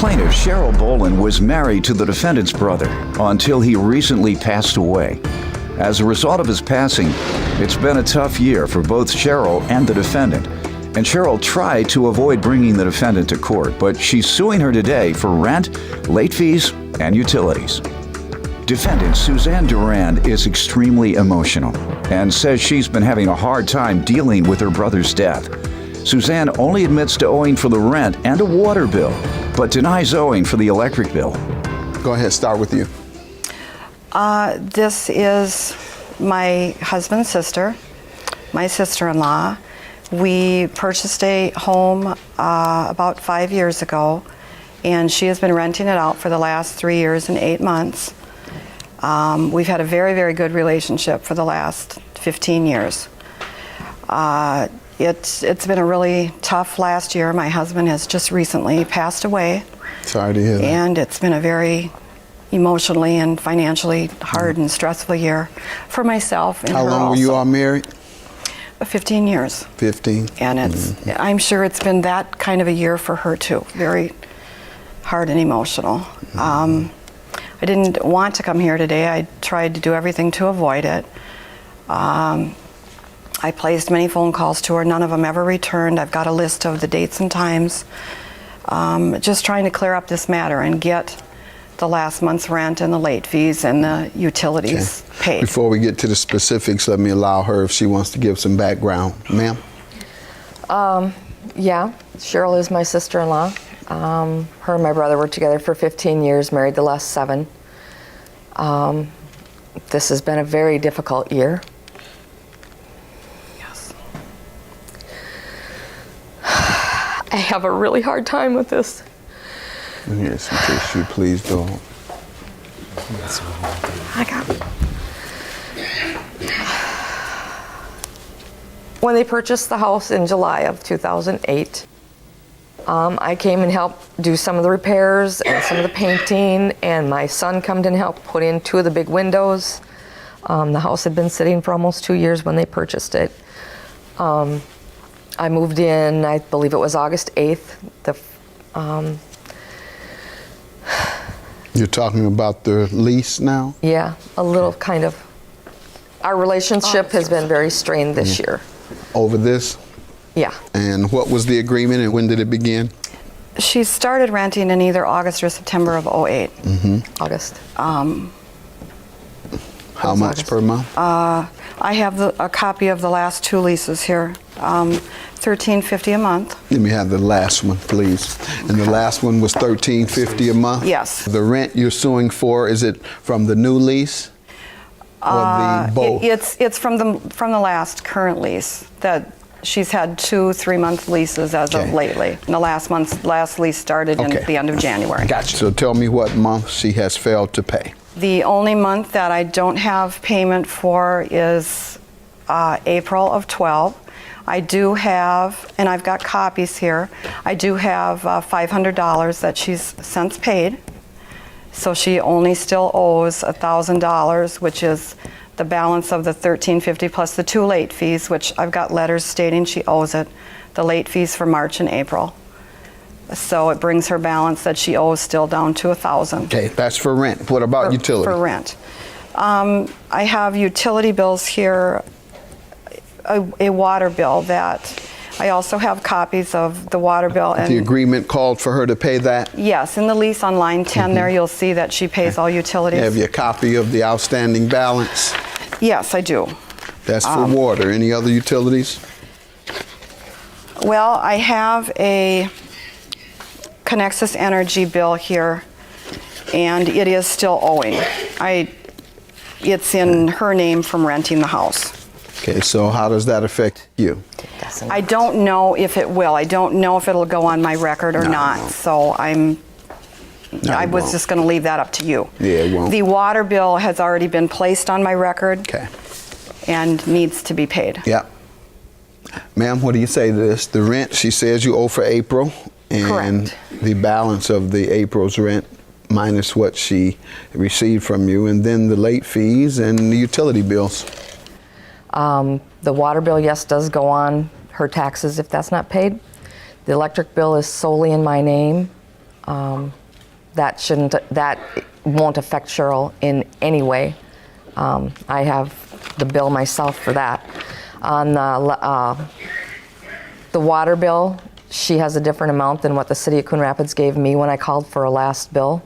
plaintiff, Cheryl Boland, was married to the defendant's brother until he recently passed away. As a result of his passing, it's been a tough year for both Cheryl and the defendant. And Cheryl tried to avoid bringing the defendant to court, but she's suing her today for rent, late fees, and utilities. Defendant Suzanne Durand is extremely emotional and says she's been having a hard time dealing with her brother's death. Suzanne only admits to owing for the rent and a water bill, but denies owing for the electric bill. Go ahead, start with you. This is my husband's sister, my sister-in-law. We purchased a home about 5 years ago, and she has been renting it out for the last 3 years and 8 months. We've had a very, very good relationship for the last 15 years. It's been a really tough last year. My husband has just recently passed away. Sorry to hear that. And it's been a very emotionally and financially hard and stressful year for myself and How her long were you all married? 15 years. 15. And I'm sure it's been that kind of a year for her too. Very hard and emotional. I didn't want to come here today. I tried to do everything to avoid it. I placed many phone calls to her. None of them ever returned. I've got a list of the dates and times. Just trying to clear up this matter and get the last month's rent and the late fees and the utilities paid. Before we get to the specifics, let me allow her if she wants to give some background. Ma'am? Yeah, Cheryl is my sister-in-law. Her and my brother were together for 15 years, married the last 7. This has been a very difficult year. Yes. I have a really hard time with this. Yes, some tissue, please go. I got. When they purchased the house in July of 2008, I came and helped do some of the repairs and some of the painting, and my son come and helped put in 2 of the big windows. The house had been sitting for almost 2 years when they purchased it. I moved in, I believe it was August 8th. You're talking about the lease now? Yeah, a little kind of. Our relationship has been very strained this year. Over this? Yeah. And what was the agreement and when did it begin? She started renting in either August or September of '08. August. How much August. per month? I have a copy of the last 2 leases here. $13.50 a month. Let me have the last one, please. And the last one was $13.50 a month? Yes. The rent you're suing for, is it from the new lease? Or the both? It's from the last current lease that she's had 2 3-month leases as of lately. And the last lease started in the end of January. Gotcha. So tell me what month she has failed to pay. The only month that I don't have payment for is April of 12. I do have, and I've got copies here, I do have $500 that she's since paid. So she only still owes $1,000, which is the balance of the $13.50 plus the 2 late fees, which I've got letters stating she owes it, the late fees for March and April. So it brings her balance that she owes still down to $1,000. Okay, that's for rent. What about utility? For rent. I have utility bills here, a water bill that I also have copies of the water bill. And the agreement called for her to pay that? Yes, in the lease on line 10 there, you'll see that she pays all utilities. Have you a copy of the outstanding balance? Yes, I do. That's for water. Any other utilities? Well, I have a Connexus Energy bill here, and it is still owing. It's in her name from renting the house. Okay, so how does that affect you? I don't know if it will. I don't know if it'll go on my record or not. So I was just going to leave that up to you. Yeah, it won't. The water bill has already been placed on my record. Okay. And needs to be paid. Yeah. Ma'am, what do you say to this? The rent, she says you owe for April, and Correct. the balance of the April's rent minus what she received from you, and then the late fees and the utility bills. The water bill, yes, does go on her taxes if that's not paid. The electric bill is solely in my name. That won't affect Cheryl in any way. I have the bill myself for that. On the water bill, she has a different amount than what the city of Coon Rapids gave me when I called for a last bill.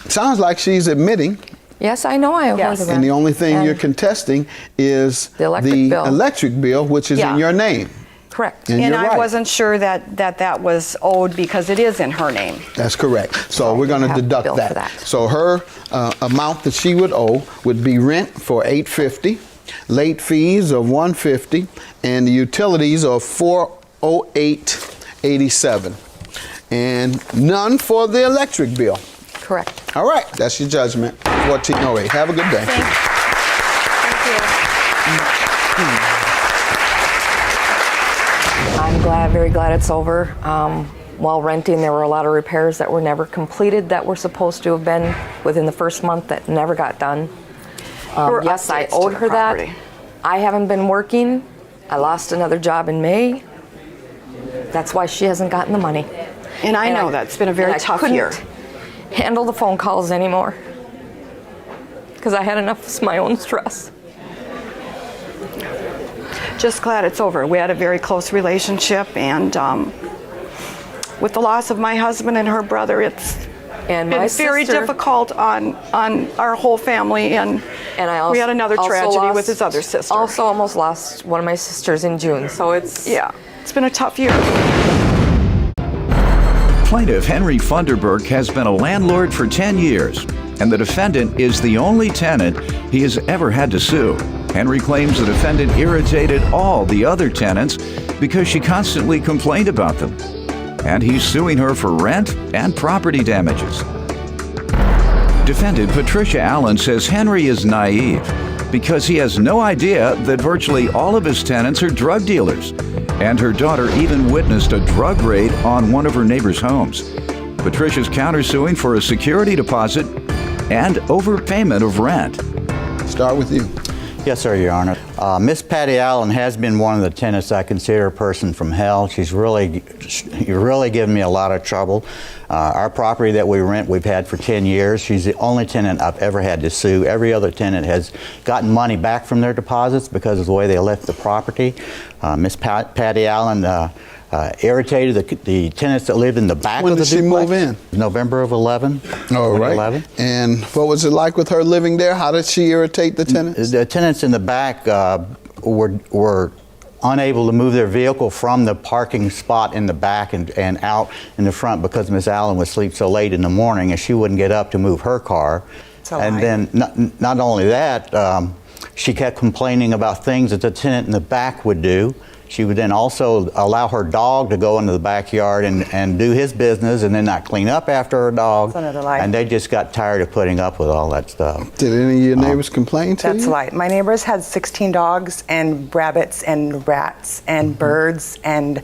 Sounds like she's admitting. Yes, I know I heard of that. And the only thing you're contesting is the electric bill, which is in your name. Correct. And I wasn't sure that was owed because it is in her name. That's correct. So we're going to deduct that. So her amount that she would owe would be rent for $850, late fees of $150, and the utilities of $408.87, and none for the electric bill. Correct. All right, that's your judgment. 1408. Have a good day. Thank you. I'm very glad it's over. While renting, there were a lot of repairs that were never completed that were supposed to have been within the first month that never got done. Yes, I owed her that. I haven't been working. I lost another job in May. That's why she hasn't gotten the money. And I know that's been a very tough year. Handle the phone calls anymore because I had enough of my own stress. Just glad it's over. We had a very close relationship, and with the loss of my husband and her brother, it's been very difficult on our whole family, and we had another tragedy with his other sister. Also almost lost one of my sisters in June, so it's been a tough year. Plaintiff Henry Funderburk has been a landlord for 10 years, and the defendant is the only tenant he has ever had to sue. Henry claims the defendant irritated all the other tenants because she constantly complained about them, and he's suing her for rent and property damages. Defendant Patricia Allen says Henry is naive because he has no idea that virtually all of his tenants are drug dealers, and her daughter even witnessed a drug raid on one of her neighbor's homes. Patricia's countersuing for a security deposit and overpayment of rent. Start with you. Yes, sir, Your Honor. Miss Patty Allen has been one of the tenants I consider a person from hell. She's really given me a lot of trouble. Our property that we rent, we've had for 10 years. She's the only tenant I've ever had to sue. Every other tenant has gotten money back from their deposits because of the way they left the property. Miss Patty Allen irritated the tenants that lived in the back of the duplex. When did she move in? November of 11. Oh, right. And what was it like with her living there? How did she irritate the tenants? The tenants in the back were unable to move their vehicle from the parking spot in the back and out in the front because Miss Allen would sleep so late in the morning and she wouldn't get up to move her car. And then not only that, she kept complaining about things that the tenant in the back would do. She would then also allow her dog to go into the backyard and do his business and then not clean up after her dog. That's another lie. And they just got tired of putting up with all that stuff. Did any of your neighbors complain to you? That's a lie. My neighbors had 16 dogs and rabbits and rats and birds, and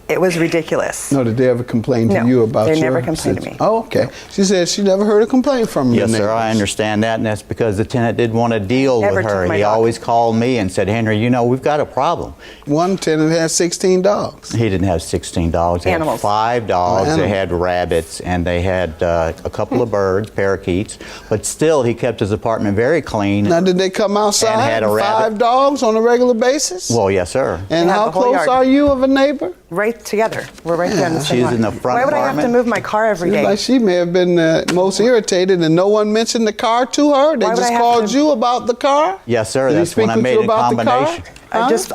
it was ridiculous. No, did they ever complain to you about they never complained to me. Oh, okay. She said she never heard a complaint from your Yes, neighbors. sir, I understand that, and that's because the tenant didn't want to deal Never with her. took my He dog. always called me and said, Henry, you know, we've got a problem. One tenant had 16 dogs. He didn't have 16 dogs. He Animals. had 5 dogs. Oh, They animals. had rabbits, and they had a couple of birds, parakeets. But still, he kept his apartment very clean. Now, did they come outside And had a with 5 rabbit. dogs on a regular basis? Well, yes, sir. And They had how the whole close yard. are you of a neighbor? Right together. We're right there in the same She's lot. in the front Why would I have to apartment. move my car every Seems day? like she may have been most irritated, and no one mentioned the car to her. They Why would just I have called to- you about the car? Yes, sir. Did he That's when speak I with made you a about the car? combination.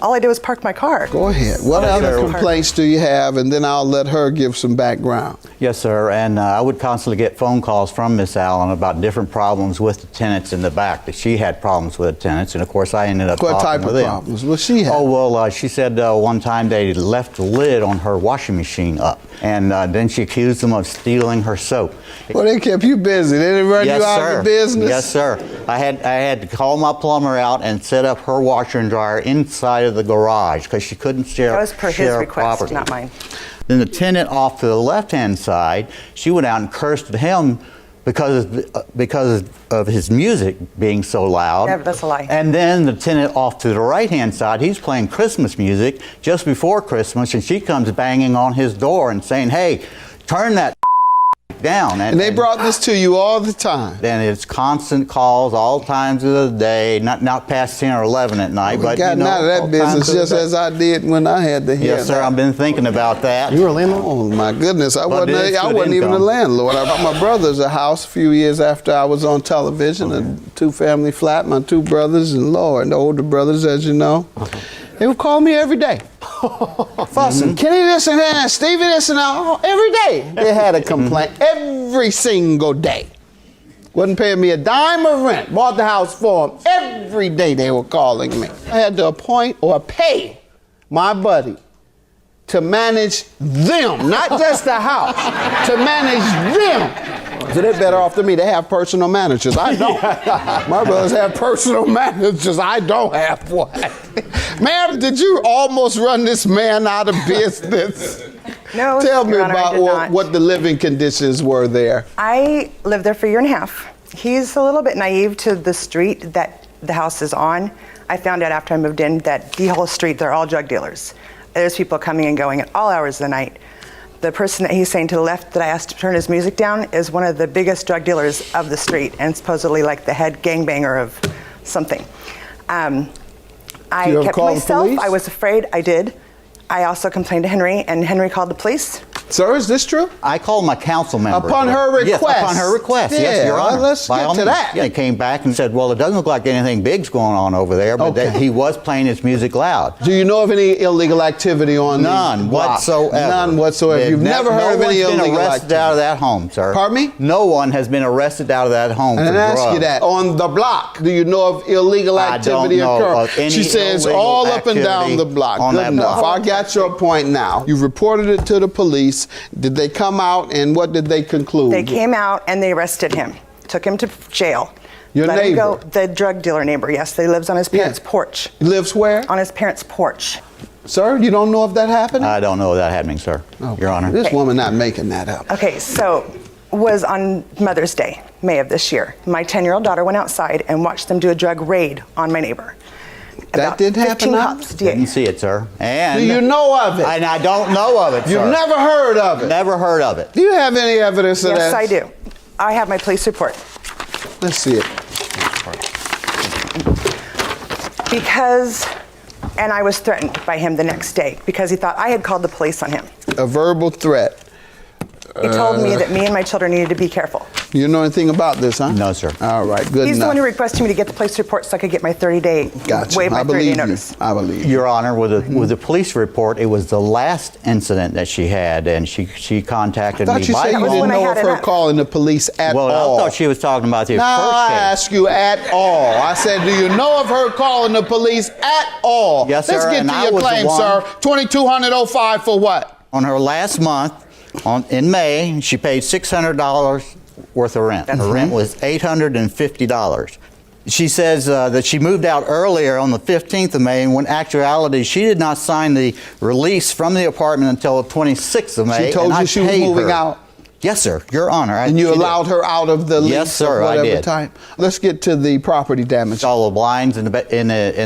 All I did was park my car. Go ahead. What Yes, other sir. complaints do you have? And then I'll let her give some background. Yes, sir. And I would constantly get phone calls from Miss Allen about different problems with the tenants in the back, that she had problems with the tenants. And, of course, I ended up What talking type with of them. problems? Well, she had. Oh, well, she said one time they left the lid on her washing machine up. And then she accused them of stealing her soap. Well, they kept you busy. They didn't run Yes, you out sir. of your business? Yes, sir. I had to call my plumber out and set up her washer and dryer inside of the garage because she couldn't share That was per his share request, property. not mine. Then the tenant off to the left-hand side, she went out and cursed at him because of his music being so loud. Yeah, that's a lie. And then the tenant off to the right-hand side, he's playing Christmas music just before Christmas, and she comes banging on his door and saying, "Hey, turn that break down. And they brought this to you all the time. And it's constant calls all times of the day, not past 10 or 11 at night. But gotten out of that business just as I did when I had to hear. Yes, sir. I've been thinking about that. You were a landlord? Oh my goodness, I But wasn't it's good even a income. landlord. I bought my brother's a house a few years after I was on television, a two-family flat, my two brothers, and Lord, the older brothers, as you know. They would call me every day. Fussing. Kenny this and that, Stevie this and that. Oh, every day they had a complaint. Every single day. Wasn't paying me a dime of rent. Bought the house for them. Every day they were calling me. I had to appoint or pay my buddy to manage them, not just the house, to manage them. So they're better off than me. They have personal managers. I don't. My brothers have personal managers. I don't have one. Ma'am, did you almost run this man out of business? No, Tell me Your Honor, I about did not. what the living conditions were there. I lived there for a year and a half. He's a little bit naive to the street that the house is on. I found out after I moved in that the whole street, they're all drug dealers. There's people coming and going at all hours of the night. The person that he's saying to the left that I asked to turn his music down is one of the biggest drug dealers of the street and supposedly like the head gangbanger of something. I you ever kept call the myself. police? I was afraid. I did. I also complained to Henry, and Henry called the police. Sir, is this true? I called my council member. Upon her request? Yes, upon her request. Yeah, Yes, Your Honor. let's By get all to means. that. Yeah, he came back and said, well, it doesn't look like anything big's going on over there, but that Okay. he was playing his music loud. Do you know of any illegal activity on the None block? whatsoever. None whatsoever. You've never heard of any No one's been illegal arrested activity? out of that home, sir. Pardon me? No one has been arrested out of that home And for I ask drugs. you that. On the block, do you know of illegal I don't activity know occurring? of any She says illegal all up and down activity the block. on Good that enough. block. I got your point now. You've reported it to the police. Did they come out and what did they conclude? They came out and they arrested him, took him to jail. Your Let him neighbor? go. The drug dealer neighbor, yes. They lives on his parents' porch. Lives where? On his parents' porch. Sir, you don't know if that happened? I don't know that happening, sir. Your Honor. This woman not making that up. Okay, so was on Mother's Day, May of this year. My 10-year-old daughter went outside and watched them do a drug raid on my neighbor. About didn't happen 15 now? cops did. Didn't see it, sir. And Do you know of it? And I don't know of it, sir. You've never heard of it? Never heard of it. Do you have any evidence of that? Yes, I do. I have my police report. Let's see it. Because, and I was threatened by him the next day because he thought I had called the police on him. A verbal threat. He told me that me and my children needed to be careful. You know anything about this, huh? No, sir. All right, good He's the enough. one who requested me to get the police report so I could get my 30-day, Gotcha. waive my I 30-day believe you. notice. I believe you. Your Honor, with the police report, it was the last incident that she had, and she contacted I me thought you by said you was didn't when I know had of her enough. calling the police at Well, all. I thought she was talking about the No, I first case. asked you at all. I said, do you know of her calling the police at all? Yes, Let's sir, get and to I your was the claim, one- sir. 2205 for what? On her last month, in May, she paid $600 worth of rent. Her rent was $850. She says that she moved out earlier on the 15th of May, when in actuality she did not sign the release from the apartment until the 26th of May. She told and I you she was paid moving her. out? Yes, sir. Your Honor. And you allowed her out of the lease Yes, sir, of I whatever did. time? Let's get to the property damage. All the blinds in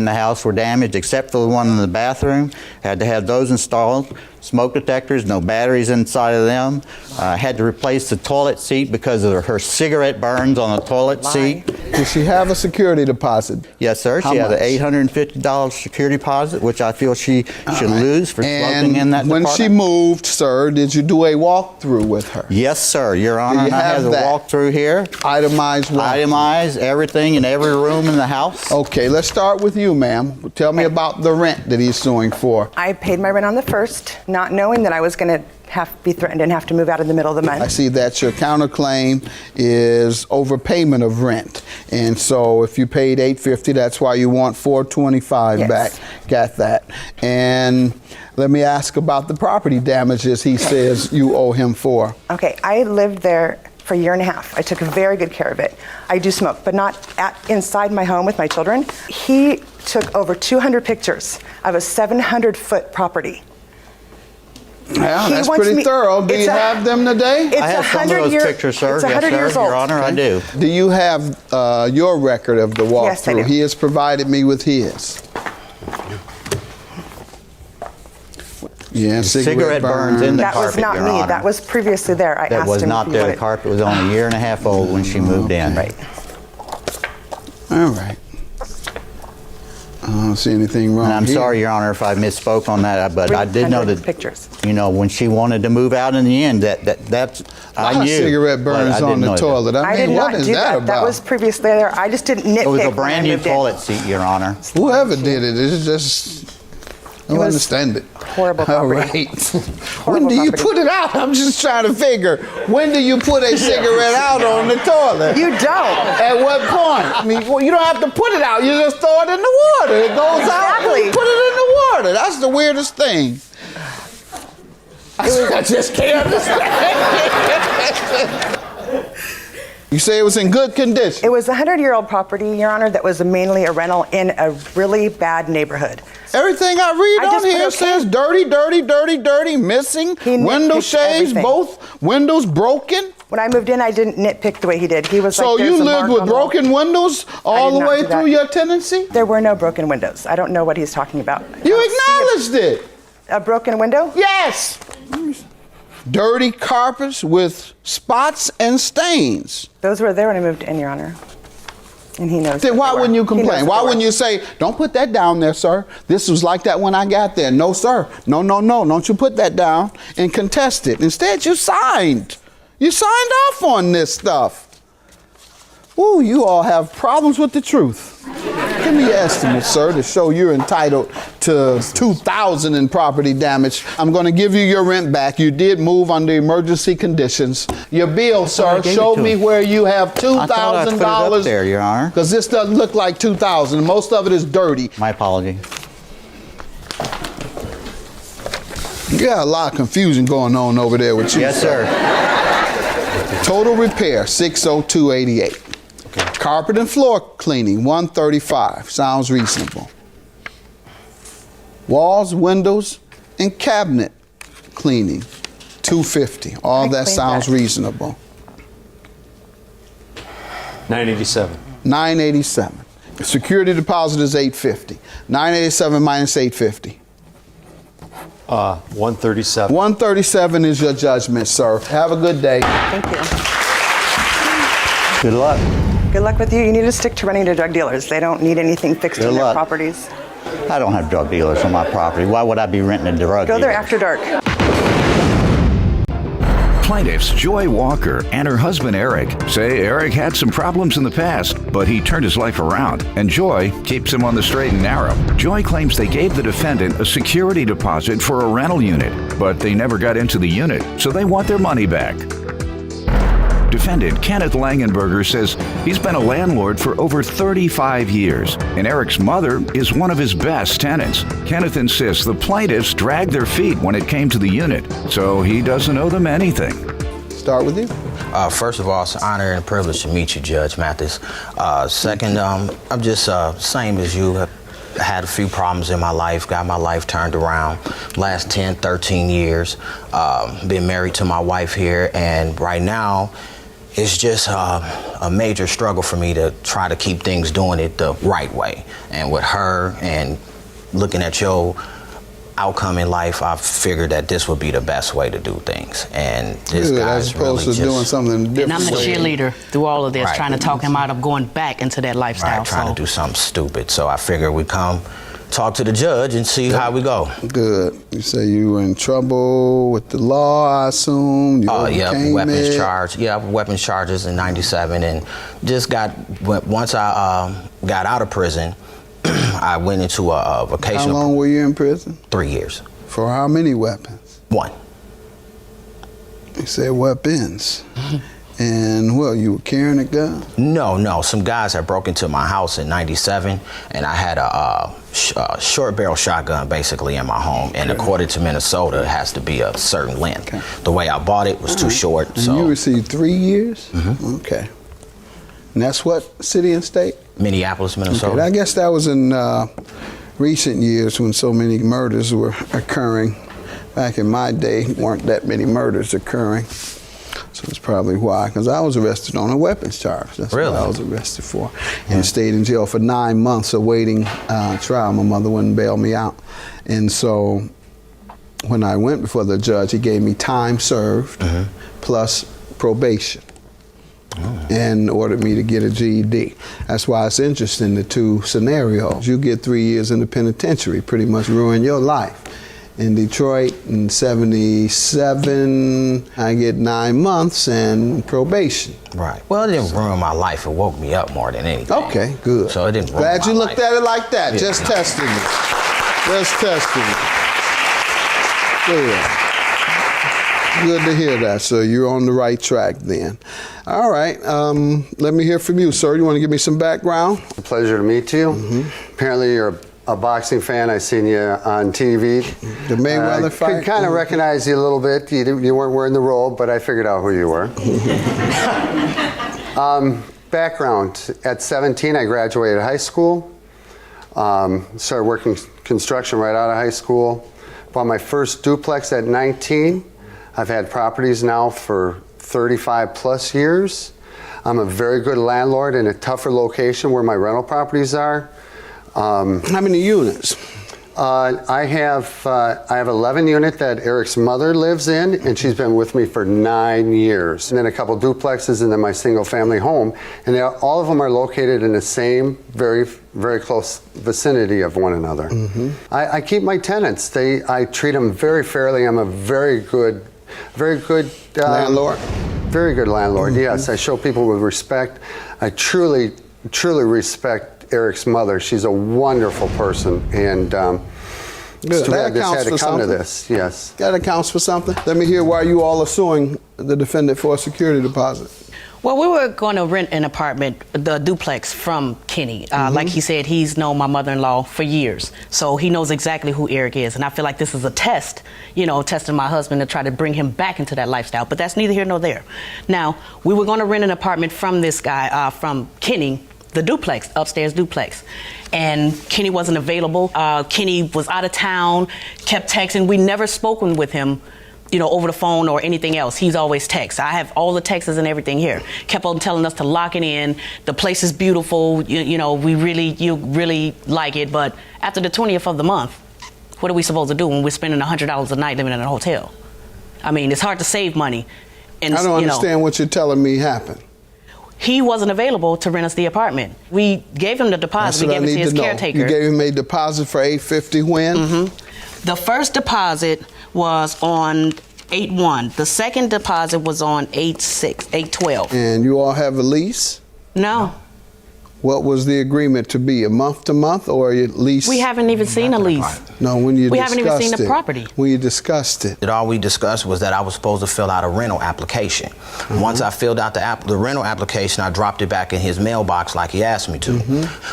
the house were damaged, except for the one in the bathroom. Had to have those installed. Smoke detectors, no batteries inside of them. Had to replace the toilet seat because of her cigarette burns on the toilet seat. Did she have a security deposit? Yes, sir. How She had much? an $850 security deposit, which I feel she should right. lose for And smoking in that when department. she moved, sir, did you do a walkthrough with her? Yes, sir. Your Honor, you and I have have the that? walkthrough here. Itemized walk. Itemize everything in every room in the house. Okay, let's start with you, ma'am. Tell me about the rent that he's suing for. I paid my rent on the 1st, not knowing that I was going to be threatened and have to move out in the middle of the month. I see that your counterclaim is overpayment of rent. And so if you paid $850, that's why you want $425 Yes. back. Got that. And let me ask about the property damages he says you owe him for. Okay, I lived there for a year and a half. I took very good care of it. I do smoke, but not inside my home with my children. He took over 200 pictures of a 700-foot property. Yeah, He that's wants pretty me- thorough. Do it's you a- have them today? It's I have some of 100 those year- pictures, sir. It's Yes, 100 sir. years old. Your Honor, I do. Do you have your record of the walkthrough? Yes, I do. He has provided me with his. Yeah, cigarette burns in the That was carpet, not Your me. Honor. That was previously there. I That asked was him not if he there. The wanted- carpet was only a year and a half old when she moved in. Right. All right. I don't see anything wrong And I'm here. sorry, Your Honor, if I misspoke on that, but I did know 300 that, pictures. you know, when she wanted to move out in the end, that's, I I knew. cigarette but I burns didn't on the know that. toilet. I I did mean, not what is do that that. about? That was previously there. I just didn't nitpick. It was a when I brand new moved in. toilet seat, Your Honor. Whoever did it, it's just, I don't was understand it. horrible All property. right. When do you property. put it out? I'm just trying to figure. When do you put a cigarette out on the toilet? You don't. At what point? I mean, well, you don't have to put it out. You just throw it in the water. It goes out. Exactly. You put it in the water. That's the weirdest thing. I just can't understand. You say it was in good condition. It was a 100-year-old property, Your Honor, that was mainly a rental in a really bad neighborhood. Everything I read I on just put here okay. says dirty, dirty, dirty, dirty, missing, He window nitpicked shades, everything. both windows broken. When I moved in, I didn't nitpick the way he did. He was So like, you "There's a lived mark with on the wall." broken windows all did the not way do that. through your tenancy? There were no broken windows. I don't know what he's talking about. You I don't see acknowledged it. a broken window? Yes. Dirty carpets with spots and stains. Those were there when I moved in, Your Honor. And he knows. Then what why they were. wouldn't you He knows complain? what Why they wouldn't were. you say, don't put that down there, sir? This was like that when I got there. No, sir. No, no, no. Don't you put that down and contest it. Instead, you signed. You signed off on this stuff. Ooh, you all have problems with the truth. Give me your estimate, sir, to show you're entitled to $2,000 in property damage. I'm going to give you your rent back. You did move under emergency conditions. Your bill, sir, gave it show to me him. where you have $2,000. I thought I put it up there, Your Honor. Because this doesn't look like $2,000. Most of it is dirty. My apology. You got a lot of confusion going on over there with you. Yes, sir. Total repair, $602.88. Carpet and floor cleaning, $135. Sounds reasonable. Walls, windows, and cabinet cleaning, $250. All I that cleaned sounds that. reasonable. $987. $987. Security deposit is $850. $987 minus $850. $137. $137 is your judgment, sir. Have a good day. Thank you. Good luck. Good luck with you. You need to stick to renting to drug dealers. They don't need anything fixed Good in their luck. properties. I don't have drug dealers on my property. Why would I be renting a drug Go dealer? there after dark. Plaintiffs Joy Walker and her husband Eric say Eric had some problems in the past, but he turned his life around, and Joy keeps him on the straight and narrow. Joy claims they gave the defendant a security deposit for a rental unit, but they never got into the unit, so they want their money back. Defendant Kenneth Langenberger says he's been a landlord for over 35 years, and Eric's mother is one of his best tenants. Kenneth insists the plaintiffs dragged their feet when it came to the unit, so he doesn't owe them anything. Start with you. First of all, it's an honor and a privilege to meet you, Judge Mathis. Second, I'm just same as you. Have had a few problems in my life, got my life turned around last 10, 13 years. Been married to my wife here, and right now, it's just a major struggle for me to try to keep things doing it the right way. And with her and looking at your outcome in life, I figured that this would be the best way to do things. And this Good, guy's as opposed really to doing just something different. And I'm the cheerleader through all of this, Right. trying to talk him out of going back into that lifestyle. right, trying so. to do something stupid. So I figured we'd come talk to the judge and see how we go. Good. You say you were in trouble with the law, I assume. You Yeah, overcame weapons it. charge. Yeah, weapons charges in '97, and just once I got out of prison, I went into a How vocational. long were you in prison? 3 years. For how many weapons? 1. You said weapons. And well, you were carrying a gun? No. Some guys had broke into my house in '97, and I had a short barrel shotgun basically in my home. And according to Minnesota, it has to be a certain length. Okay. The way I bought it was too short. And So you received 3 years? Mm-hmm. Okay. And that's what city and state? Minneapolis, Minnesota. Okay. I guess that was in recent years when so many murders were occurring. Back in my day, weren't that many murders occurring. So that's probably why, because I was arrested on a weapons charge. That's Really? what I was arrested for. And stayed in jail for 9 months awaiting trial. My mother wouldn't bail me out. And so when I went before the judge, he gave me time served plus probation and ordered me to get a GED. That's why it's interesting, the two scenarios. You get 3 years in the penitentiary, pretty much ruin your life. In Detroit in 77, I get 9 months and probation. Right. Well, it didn't ruin my life. It woke me up more than anything. Okay, good. So it didn't ruin Glad my you looked life. at it like that. Yeah. Just testing it. Just testing it. Good. Good to hear that. So you're on the right track then. All right. Let me hear from you, sir. You want to give me some background? A pleasure to meet you. Apparently you're a boxing fan. I seen you on TV. The Mayweather fight? Could kind of recognize you a little bit. You weren't wearing the robe, but I figured out who you were. Background. At 17, I graduated high school. Started working construction right out of high school. Bought my first duplex at 19. I've had properties now for 35 plus years. I'm a very good landlord in a tougher location where my rental properties are. How many units? I have 11 unit that Eric's mother lives in, and she's been with me for 9 years. And then a couple duplexes, and then my single family home. And all of them are located in the same very, very close vicinity of one another. I keep my tenants. I treat them very fairly. I'm a very good Landlord? Very good landlord, yes. I show people with respect. I truly, truly respect Eric's mother. She's a wonderful person, and Good. That this accounts had to for come to something. this, yes. That accounts for something. Let me hear why you all are suing the defendant for a security deposit. Well, we were going to rent an apartment, the duplex, from Kenny. Like he said, he's known my mother-in-law for years, so he knows exactly who Eric is. And I feel like this is a test, testing my husband to try to bring him back into that lifestyle. But that's neither here nor there. Now, we were going to rent an apartment from this guy, from Kenny, the duplex, upstairs duplex. And Kenny wasn't available. Kenny was out of town, kept texting. We never spoken with him, over the phone or anything else. He's always text. I have all the texts and everything here. Kept on telling us to lock it in. The place is beautiful. You really like it. But after the 20th of the month, what are we supposed to do when we're spending $100 a night living in a hotel? I mean, it's hard to save money. And I don't understand what you're telling me happened. He wasn't available to rent us the apartment. We gave him the deposit. We gave it to his caretaker. You gave him a deposit for $850 when? The first deposit was on 8/1. The second deposit was on 8/6, 8/12. And you all have a lease? No. What was the agreement to be, a month to month or a lease? We haven't even seen a lease. No, when you We discussed haven't even seen the it. property. When you discussed it. All we discussed was that I was supposed to fill out a rental application. Once I filled out the rental application, I dropped it back in his mailbox like he asked me to.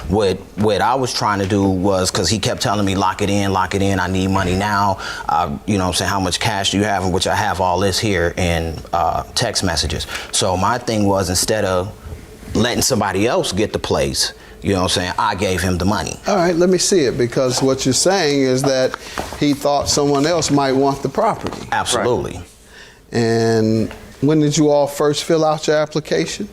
What I was trying to do was, because he kept telling me, lock it in, I need money now. I'm saying, how much cash do you have? In which I have all this here in text messages. So my thing was, instead of letting somebody else get the place, I gave him the money. All right, let me see it, because what you're saying is that he thought someone else might want the property. Absolutely. Right. And when did you all first fill out your application?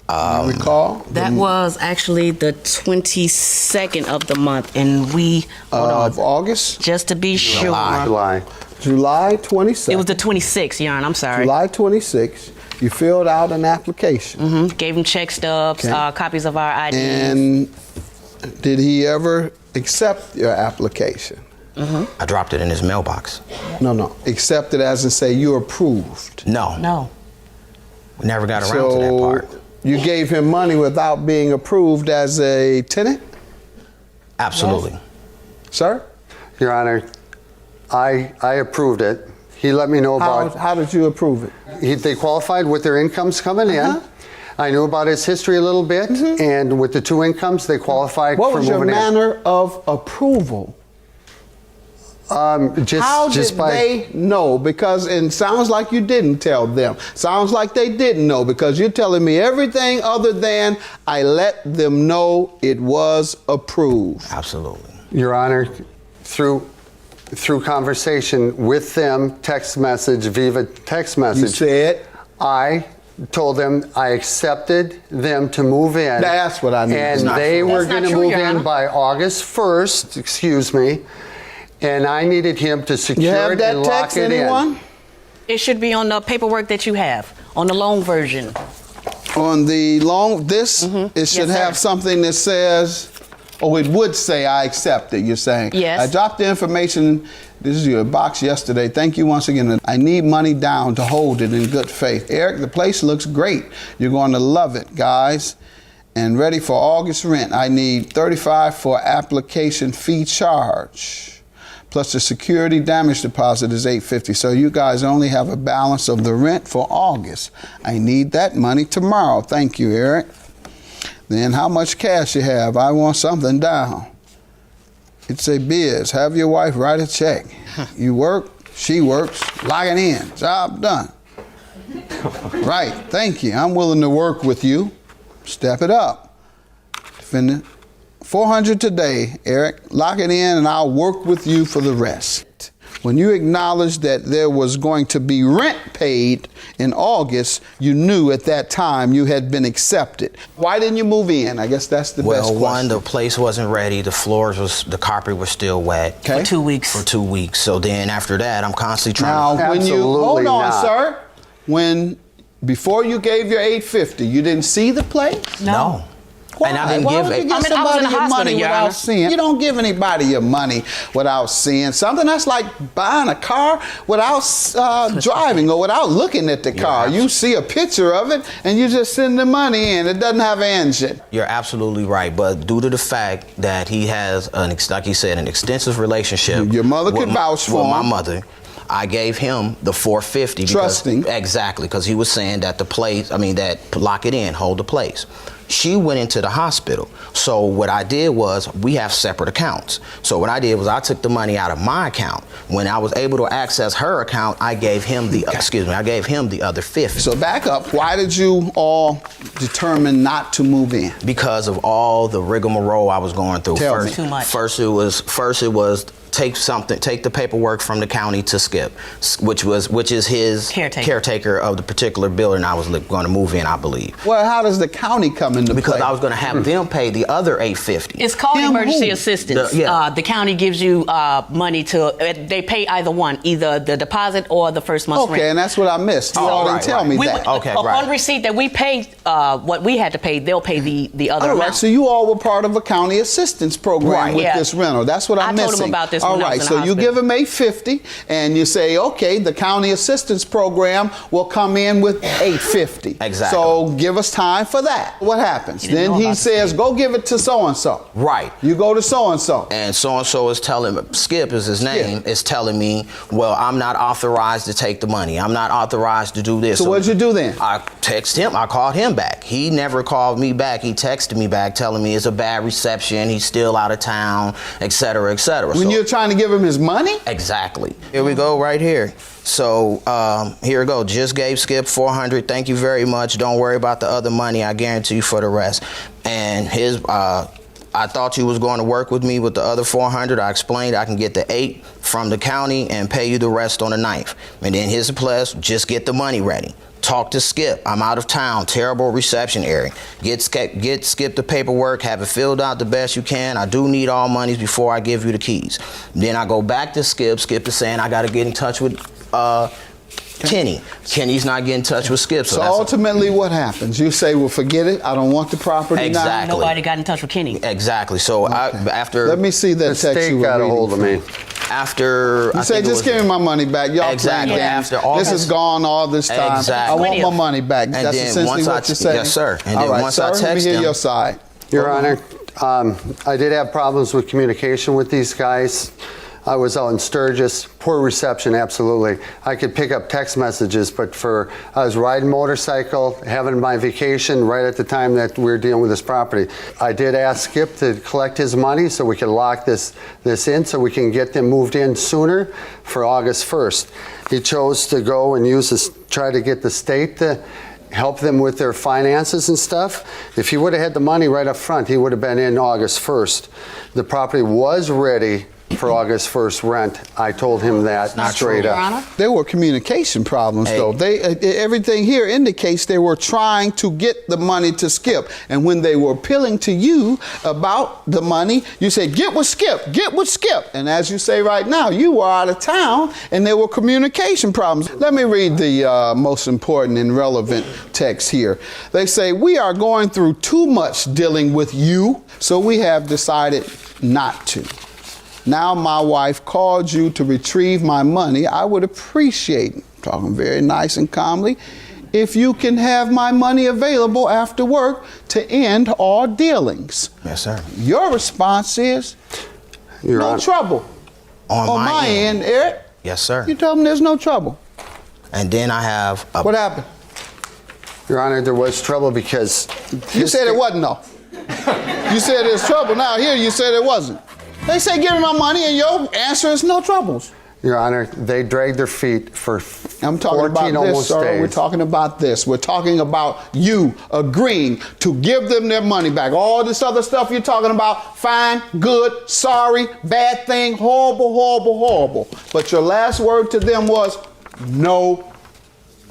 Do you recall? That was actually the 22nd of the month, and we Of August? just to be sure. July. July 26th. It was the 26th, Jan. I'm sorry. July 26th. You filled out an application. Gave him check stubs, Okay. copies of our IDs. And did he ever accept your application? I dropped it in his mailbox. No. Accept it as in say you approved. No. We never got around to that part. You gave him money without being approved as a tenant? Absolutely. Sir? Your Honor, I approved it. He let me know about How did you approve it? They qualified with their incomes coming in. I knew about his history a little bit, and with the two incomes, they qualified What for was your moving in. manner of approval? How did they know? Because it sounds like you didn't tell them. Sounds like they didn't know, because you're telling me everything other than I let them know it was approved. Absolutely. Your Honor, through conversation with them, text message, Viva text message. You said? I told them I accepted them to move in. That's what I need. And That's not they true. were That's not going to true, move Your in Honor. by August 1st, excuse me. and I needed him to secure You have it that and lock text, it anyone? It should be on the paperwork that you have, on the loan version. On the loan, this, Mm-hmm. it should Yes, have sir. something that says, oh, it would say, I accept it, you're saying. Yes. I dropped the information, this is your box yesterday. Thank you once again. I need money down to hold it in good faith. Eric, the place looks great. You're going to love it, guys. And ready for August rent. I need $35 for application fee charge. Plus the security damage deposit is $850. So you guys only have a balance of the rent for August. I need that money tomorrow. Thank you, Eric. Then how much cash you have? I want something down. It's a biz. Have your wife write a check. You work, she works, lock it in. Job done. Right, thank you. I'm willing to work with you. Step it up. Defendant, $400 today, Eric. Lock it in and I'll work with you for the rest. When you acknowledged that there was going to be rent paid in August, you knew at that time you had been accepted. Why didn't you move in? I guess that's the best Well, question. one, the place wasn't ready. The carpet was still wet. Okay. For 2 weeks. For 2 weeks. So then after that, I'm constantly trying Now, to. when you Absolutely hold on, not. sir, before you gave your $850, you didn't see the place? No. Why? And I didn't Why give would you it. give I was in somebody the your hospital, money Your without Honor. seeing? You don't give anybody your money without seeing something. That's like buying a car without driving or without looking at the car. You see a picture of it and you just send the money in. It doesn't have an engine. You're absolutely right, but due to the fact that he has, like he said, an extensive relationship. Your mother with could vouch for with my him. mother. I gave him the $450 because, Trusting. exactly, because he was saying that that lock it in, hold the place. She went into the hospital. So what I did was, we have separate accounts. So what I did was I took the money out of my account. When I was able to access her account, I gave him the other 50. So back up. Why did you all determine not to move in? Because of all the rigmarole I was going through. Tell me. Too much. First it was take the paperwork from the county to Skip, which is his caretaker of the particular building I was going to move in, I believe. Well, how does the county come into Because play? I was going to have them pay the other $850. It's called Him emergency who? assistance. Yeah. The county gives you money they pay either one, either the deposit or the first month's rent. Okay, and that's what I missed. You Oh, all didn't right, tell right. me We that. would- Okay, upon right. receipt that we pay what we had to pay, they'll pay the other All right, amount. so you all were part of a county assistance program Right. with Yeah. this rental. That's what I'm I told missing. him about this All when I right, was in so the you hospital. give him $850, and you say, okay, the county assistance program will come in with $850. Exactly. So give us time for that. What happens? You didn't Then know he about says, go give it to so and so. Right. You go to so and so. And so is telling Skip is his name, is telling me, well, I'm not authorized to take the money. I'm not authorized to do this. So what'd you do then? I texted him. I called him back. He never called me back. He texted me back telling me it's a bad reception. He's still out of town, et cetera, et cetera. When you're trying to give him his money? Exactly. Here we go right here. So here we go. Just gave Skip $400. Thank you very much. Don't worry about the other money. I guarantee you for the rest. And I thought you was going to work with me with the other $400. I explained I can get the $8 from the county and pay you the rest on the 9th. And then here's the plus. Just get the money ready. Talk to Skip. I'm out of town. Terrible reception area. Get Skip the paperwork. Have it filled out the best you can. I do need all monies before I give you the keys. Then I go back to Skip. Skip is saying I got to get in touch with Kenny. Kenny's not getting in touch with Skip. So ultimately what happens? You say, well, forget it. I don't want the property Exactly. now. Nobody got in touch with Kenny. Exactly. So after Let me see that The text you state were got a reading hold of from. me. after You I say, think it just was- give me my money back. Y'all Exactly. playing games. After August. This is gone all this time. Exactly. I want my 20th. money back. And That's then essentially once what you're saying? yes, sir. And all then right, once sir, I let me text hear him- your side. Your Honor, I did have problems with communication with these guys. I was out in Sturgis, poor reception, absolutely. I could pick up text messages, but I was riding motorcycle, having my vacation right at the time that we were dealing with this property. I did ask Skip to collect his money so we could lock this in so we can get them moved in sooner for August 1st. He chose to go and try to get the state to help them with their finances and stuff. If he would have had the money right up front, he would have been in August 1st. The property was ready for August 1st rent. I told him that straight Your up. Honor. There were communication problems, though. Everything here indicates they were trying to get the money to Skip. And when they were appealing to you about the money, you said, get with Skip, get with Skip. And as you say right now, you were out of town and there were communication problems. Let me read the most important and relevant text here. They say, we are going through too much dealing with you, so we have decided not to. Now my wife called you to retrieve my money. I would appreciate, talking very nice and calmly, if you can have my money available after work to end all dealings. Yes, sir. Your response is, Your no Honor. trouble. On my end, Eric. Yes, sir. You told them there's no trouble. And then I have a... What happened? Your Honor, there was trouble because... You said it wasn't, though. You said there's trouble. Now here you said it wasn't. They say give me my money and your answer is no troubles. Your Honor, they dragged their feet for I'm talking 14 about this, almost sir. days. We're talking about this. We're talking about you agreeing to give them their money back. All this other stuff you're talking about, fine, good, sorry, bad thing, horrible, horrible, horrible. But your last word to them was no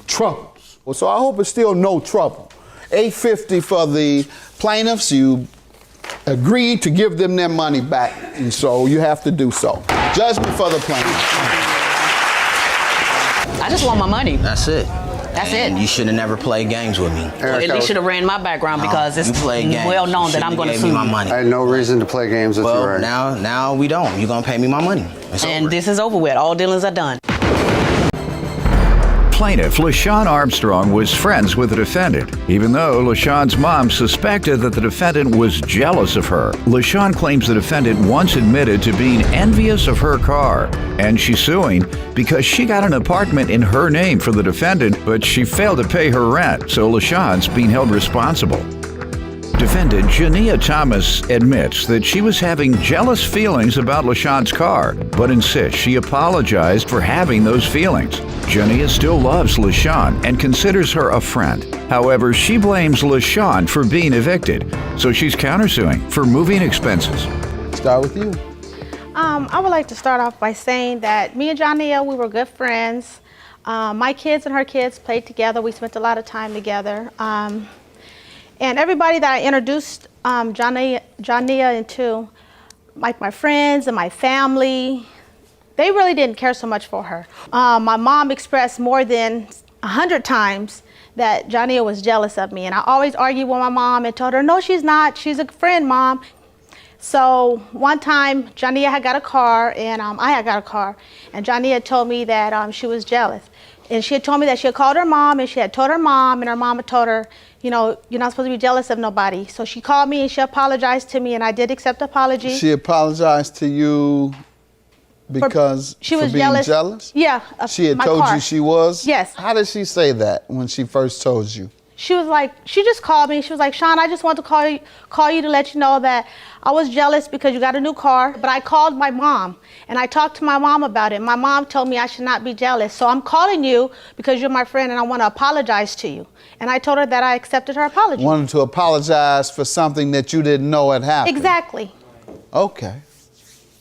troubles. Well, so I hope it's still no trouble. $850 for the plaintiffs. You agreed to give them their money back, and so you have to do so. Judgment for the plaintiffs. I just want my money. That's it. That's And it. you should have never played games with me. Well, at least should have ran my background because it's You played games. well known You that I'm shouldn't going to have sue gave me my you. money. I had no reason to play games with you, Well, right? now we don't. You're going to pay me my money. It's And over. this is over with. All dealings are done. Plaintiff LaShawn Armstrong was friends with the defendant, even though LaShawn's mom suspected that the defendant was jealous of her. LaShawn claims the defendant once admitted to being envious of her car, and she's suing because she got an apartment in her name for the defendant, but she failed to pay her rent, so LaShawn's being held responsible. Defendant Jania Thomas admits that she was having jealous feelings about LaShawn's car, but insists she apologized for having those feelings. Jania still loves LaShawn and considers her a friend. However, she blames LaShawn for being evicted, so she's countersuing for moving expenses. Start with you. I would like to start off by saying that me and Jania, we were good friends. My kids and her kids played together. We spent a lot of time together. And everybody that I introduced Jania into, like my friends and my family, they really didn't care so much for her. My mom expressed more than 100 times that Jania was jealous of me. And I always argued with my mom and told her, no, she's not. She's a friend, Mom. So one time, Jania had got a car, and I had got a car. And Jania told me that she was jealous. And she had told me that she had called her mom, and she had told her mom, and her mom had told her, you know, you're not supposed to be jealous of nobody. So she called me, and she apologized to me, and I did accept the apology. She apologized to you because she was for being jealous? Yeah. She had my told car. you she was? Yes. How did she say that when she first told you? She was like, she just called me. She was like, Sean, I just want to call you to let you know that I was jealous because you got a new car. But I called my mom, and I talked to my mom about it. My mom told me I should not be jealous. So I'm calling you because you're my friend, and I want to apologize to you. And I told her that I accepted her apology. Wanted to apologize for something that you didn't know had happened. Exactly. Okay.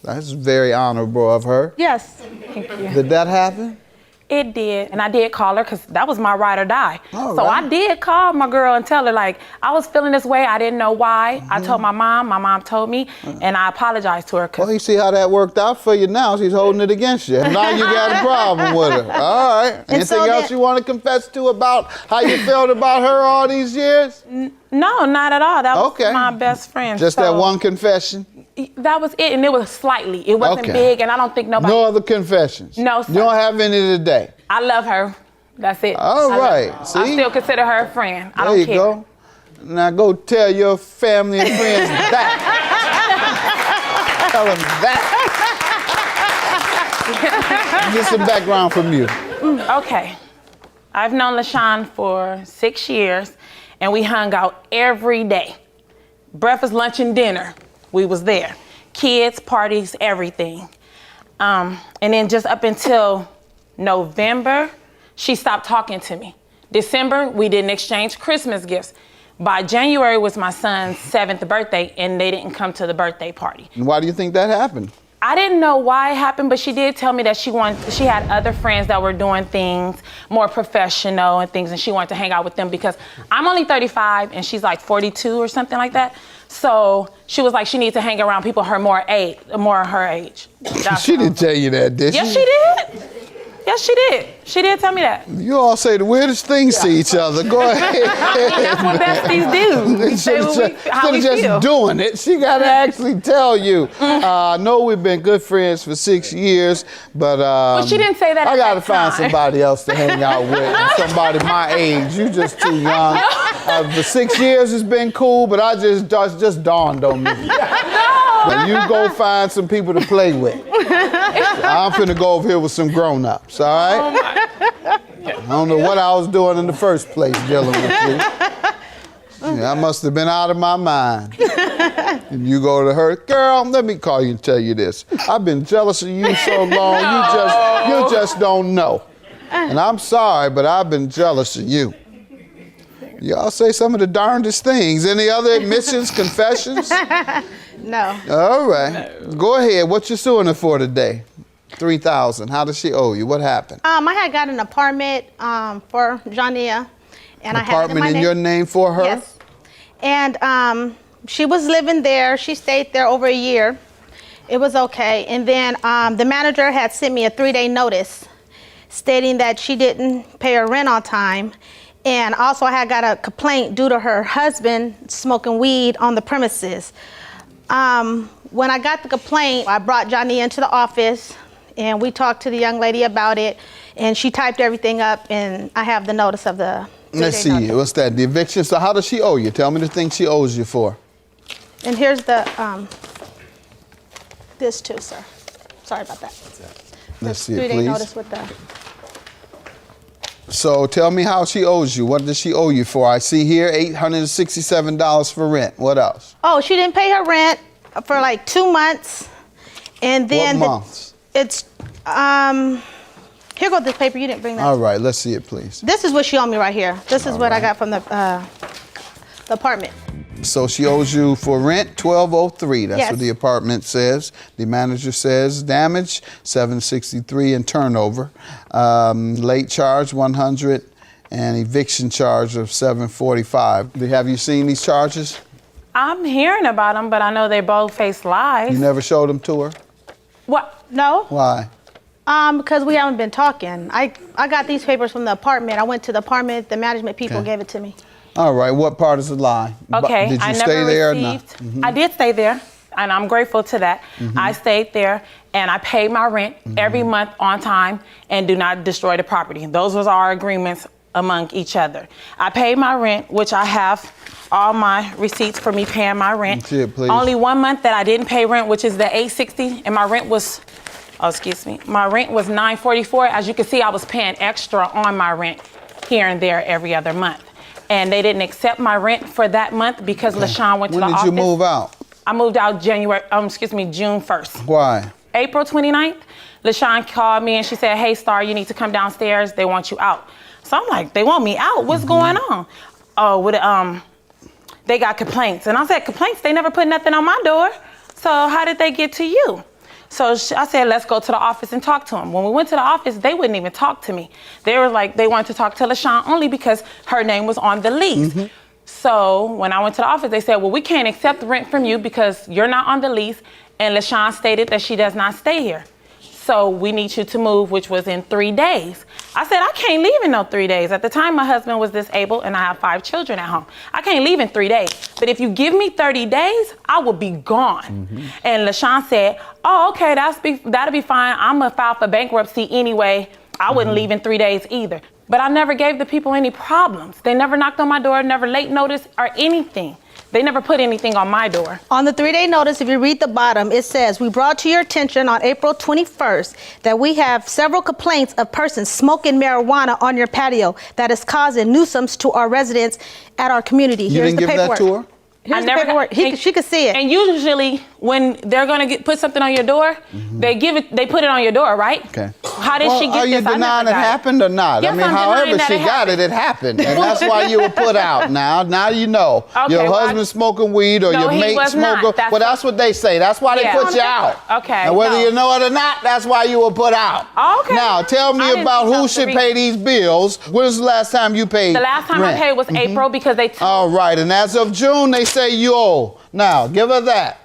That's very honorable of her. Yes. Thank you. Did that happen? It did, and I did call her because that was my ride or die. All so right. I did call my girl and tell her, like, I was feeling this way. I didn't know why. I told my mom told me, and I apologized to her. Well, you see how that worked out for you now. She's holding it against you. Now you got a problem with her. All right. Anything else you want to confess to about how you felt about her all these years? No, not at all. That was my best friend. Just that one confession? That was it, and it was slightly. It wasn't big, and I don't think nobody... No other confessions? No, sir. You don't have any today? I love her. That's it. All right. See? I still consider her a friend. I There don't you care. go. Now go tell your family and friends that. Tell them that. Get some background from you. Okay. I've known LaShawn for 6 years, and we hung out every day. Breakfast, lunch, and dinner. We was there. Kids, parties, everything. And then just up until November, she stopped talking to me. December, we didn't exchange Christmas gifts. By January was my son's 7th birthday, and they didn't come to the birthday party. And why do you think that happened? I didn't know why it happened, but she did tell me that she had other friends that were doing things more professional and things, and she wanted to hang out with them because I'm only 35 and she's like 42 or something like that. So she was like, she needs to hang around people more her age. She didn't tell you that, did she? Yes, she did. Yes, she did. She did tell me that. You all say the weirdest things to each other. Go ahead. That's what besties do. We say how we just feel. doing it. She got to actually tell you. I know we've been good friends for 6 years, but well, she didn't say that. I got to that find time. somebody else to hang out with. And somebody my age. You just too young. For 6 years it's been cool, but I just dawned on me. So you go find some people to play with. I'm finna go over here with some grown-ups, all right? Oh my. I don't know what I was doing in the first place dealing with you. Yeah, I must have been out of my mind. And you go to her, girl, let me call you and tell you this. I've been jealous of you so long, you just don't know. And I'm sorry, but I've been jealous of you. Y'all say some of the darndest things. Any other admissions, confessions? No. All right. Go ahead. What you suing her for today? $3,000. How does she owe you? What happened? I had got an apartment for Jania, and I had it in my name. Your name for her? Yes. And she was living there. She stayed there over a year. It was okay. And then the manager had sent me a 3-day notice stating that she didn't pay her rent on time. And also I had got a complaint due to her husband smoking weed on the premises. When I got the complaint, I brought Johnny into the office and we talked to the young lady about it, and she typed everything up, and I have the notice of the 3-day Let's see. notice. What's that? The eviction. So how does she owe you? Tell me the thing she owes you for. And here's the, this too, sir. Sorry about that. Let's see it, 3-day please. notice with the, So tell me how she owes you. What does she owe you for? I see here $867 for rent. What else? oh, she didn't pay her rent for like 2 months. And then What months? It's, here goes this paper, you didn't bring that. All right, let's see it, please. This is what she owed me right here. This is what I got from the apartment. So she owes you for rent $1,203. That's Yes. what the apartment says. The manager says damage $763 and turnover, late charge $100, and eviction charge of $745. Have you seen these charges? I'm hearing about them, but I know they both face lies. You never showed them to her? What? No, Why? because we haven't been talking. I got these papers from the apartment. I went to the apartment, the management people Okay. gave it to me. All right, what part is a lie? Okay, Did you I stay never there received. or not? I did stay there, and I'm grateful to that. I stayed there, and I paid my rent every month on time, and do not destroy the property. Those was our agreements among each other. I paid my rent, which I have all my receipts for me paying my rent. That's it, please. Only 1 month that I didn't pay rent, which is the $860, and my rent was, oh, excuse me, my rent was $944. As you can see, I was paying extra on my rent here and there every other month. And they didn't accept my rent for that month because LaShawn went to the When office. did you move out? I moved out June 1st. Why? April 29th, LaShawn called me and she said, hey, Star, you need to come downstairs. They want you out. So I'm like, they want me out? What's going on? Oh, they got complaints. And I said, complaints? They never put nothing on my door. So how did they get to you? So I said, let's go to the office and talk to them. When we went to the office, they wouldn't even talk to me. They were like, they wanted to talk to LaShawn only because her name was on the lease. So when I went to the office, they said, well, we can't accept the rent from you because you're not on the lease. And LaShawn stated that she does not stay here. So we need you to move, which was in 3 days. I said, I can't leave in no 3 days. At the time, my husband was disabled and I have 5 children at home. I can't leave in 3 days. But if you give me 30 days, I will be gone. And LaShawn said, oh, okay, that'll be fine. I'm gonna file for bankruptcy anyway. I wouldn't leave in 3 days either. But I never gave the people any problems. They never knocked on my door, never late notice or anything. They never put anything on my door. On the 3-day notice, if you read the bottom, it says, we brought to your attention on April 21st that we have several complaints of persons smoking marijuana on your patio that is causing nuisance to our residents at our community. You Here's didn't the give that paperwork. to her? Here's the paperwork. She could see it. And usually when they're gonna put something on your door, they put it on your door, right? Okay. How did she get Are you this? I denying never it got happened or not? Yes, I mean, I'm denying however that she it got happened. it happened. And that's why you were put out now. Now you know. Okay, Your well, husband smoking weed or No, your he mate was not. smoking. That's Well, that's what they say. That's why they Yeah. put you out. Okay, And whether no. you know it or not, that's why you were put out. Okay. Now, tell I me didn't about think that who was the should pay these bills. When was the last time you paid The last time rent? I paid was April because they told All right, and as of June, they say you owe. Now, give her that.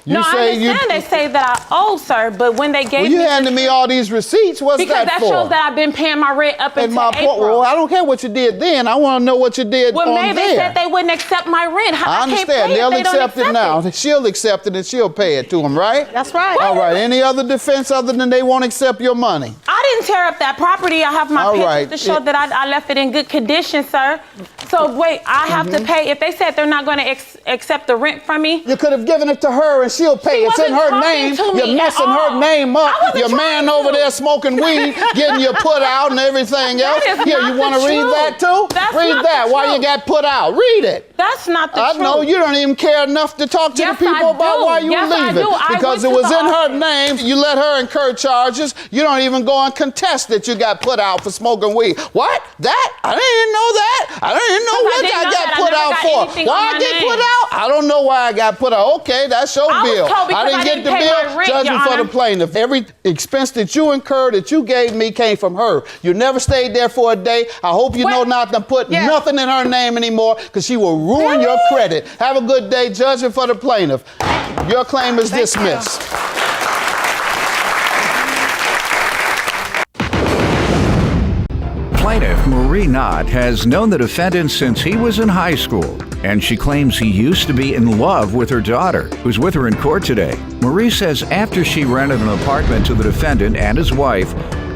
You No, I understand they say that I owe, sir, but when they gave Well, you me handed me all these receipts. What's because that for? shows that I've been paying my rent up And until April. well, I don't care what you did then. I want to know what you did Well, on maybe there. they said they wouldn't accept my rent. I can't understand. pay it. They'll They don't accept it now. She'll accept it and she'll pay it to them, right? That's right. All right. Any other defense other than they won't accept your money? I didn't tear up that property. I have my All pictures right. to show that I left it in good condition, sir. So wait, I have to pay. If they said they're not going to accept the rent from me, You could have given it to her and she'll pay. She It's in wasn't her talking name. to me You're at messing her all. name I up. wasn't Your man trying over to. there smoking weed, getting you put out and everything else. That is Here, not you the want to read truth. that too? That's Read not that. the Why you truth. got put out? Read it. that's not the I truth. know you don't even care enough to talk to Yes, the people I about do. why you Yes, were I leaving. do. I Because it went to was the in her office. name. You let her incur charges. You don't even go and contest that you got put out for smoking weed. What? That? I didn't know that. I didn't know Because I what didn't I know got that. I put never out got for. anything Why on I my get name. put out? I don't know why I got put out. Okay, that's your I was bill. told because I didn't I get didn't the pay bill. my rent, Judgment Your for the Honor. plaintiff. Every expense that you incurred that you gave me came from her. You never stayed there for a day. I hope you know What? not to put Yeah. nothing in her name anymore because she will ruin your credit. Have a good day. Judgment for the plaintiff. Your claim is dismissed. Plaintiff Marie Knott has known the defendant since he was in high school, and she claims he used to be in love with her daughter, who's with her in court today. Marie says after she rented an apartment to the defendant and his wife,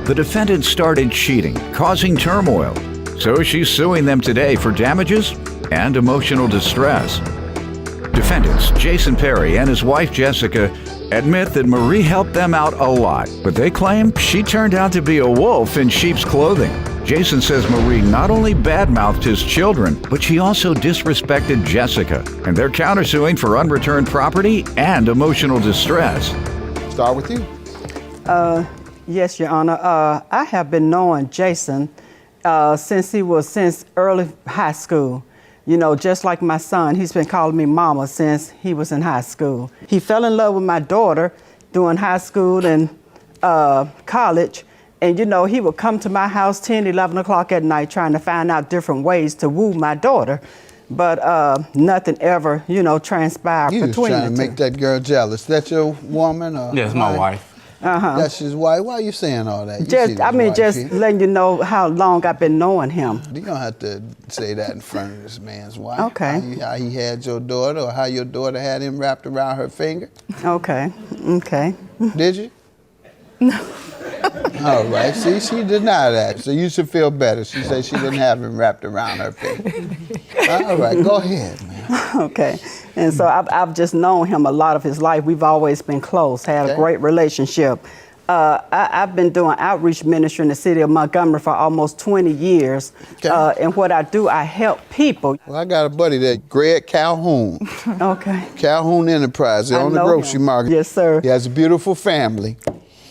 the defendant started cheating, causing turmoil. So she's suing them today for damages and emotional distress. Defendants Jason Perry and his wife Jessica admit that Marie helped them out a lot, but they claim she turned out to be a wolf in sheep's clothing. Jason says Marie not only badmouthed his children, but she also disrespected Jessica, and they're countersuing for unreturned property and emotional distress. Start with you. Yes, Your Honor. I have been knowing Jason since early high school. You know, just like my son, he's been calling me mama since he was in high school. He fell in love with my daughter during high school and college. And, you know, he would come to my house 10, 11 o'clock at night trying to find out different ways to woo my daughter. But nothing ever, you know, transpired You was between trying to the make that girl jealous. That your woman? Or Yeah, it's my wife. That's his wife. Why are you saying all that? You see Just, this I mean, wife just here. letting you know how long I've been knowing him. You don't have to say that in front of this man's wife. Okay. How he had your daughter or how your daughter had him wrapped around her finger. Okay, okay. Did you? No. All right. See, she denied that. So you should feel better. She said she didn't have him wrapped around her finger. All right. Go ahead, man. Okay. And so I've just known him a lot of his life. We've always been close, had Okay. a great relationship. I've been doing outreach ministry in the city of Montgomery for almost 20 years. Okay. And what I do, I help people. Well, I got a buddy that Greg Calhoun. Okay. Calhoun Enterprise. They're I on the know grocery him. market. Yes, sir. He has a beautiful family.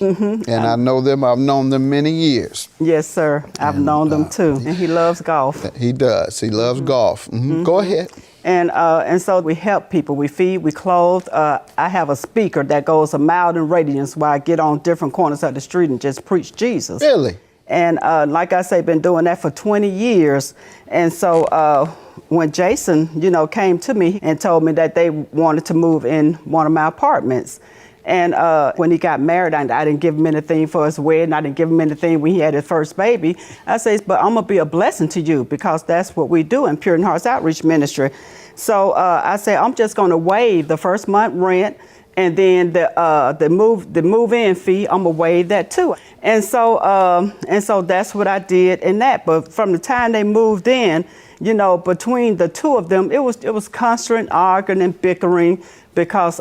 And I know them. I've known them many years. Yes, sir. I've known them too. And he loves golf. He does. He loves golf. Go ahead. And so we help people. We feed, we clothe. I have a speaker that goes a mile in radius where I get on different corners of the street and just preach Jesus. Really? And like I say, been doing that for 20 years. And so when Jason, you know, came to me and told me that they wanted to move in one of my apartments. And when he got married, I didn't give him anything for his wedding. I didn't give him anything when he had his first baby. I said, but I'm going to be a blessing to you because that's what we do in Puritan Hearts Outreach Ministry. So I said, I'm just going to waive the first month rent. And then the move-in fee, I'm gonna waive that too. And so that's what I did in that. But from the time they moved in, you know, between the two of them, it was constant arguing and bickering because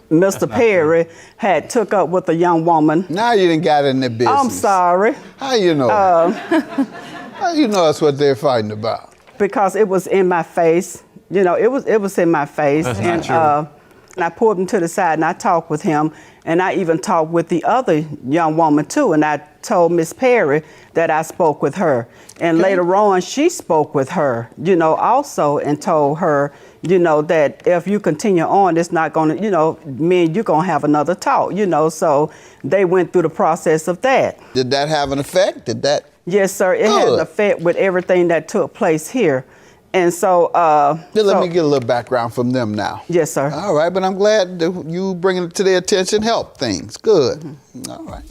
Mr. Perry had took up with a young woman. Now you didn't got in their business. I'm sorry. How you know? How you know that's what they're fighting about? Because it was in my face. You know, it was in my face. That's not true. And I pulled him to the side and I talked with him, and I even talked with the other young woman too, and I told Miss Perry that I spoke with her. And later on, she spoke with her, you know, also, and told her, you know, that if you continue on, it's not gonna, you know, me and you gonna have another talk, you know, so they went through the process of that. Did that have an effect? Did that? Yes, sir, it had an effect with everything that took place here. And so, let me get a little background from them now. Yes, sir. All right, but I'm glad that you bringing it to their attention help things. Good. All right.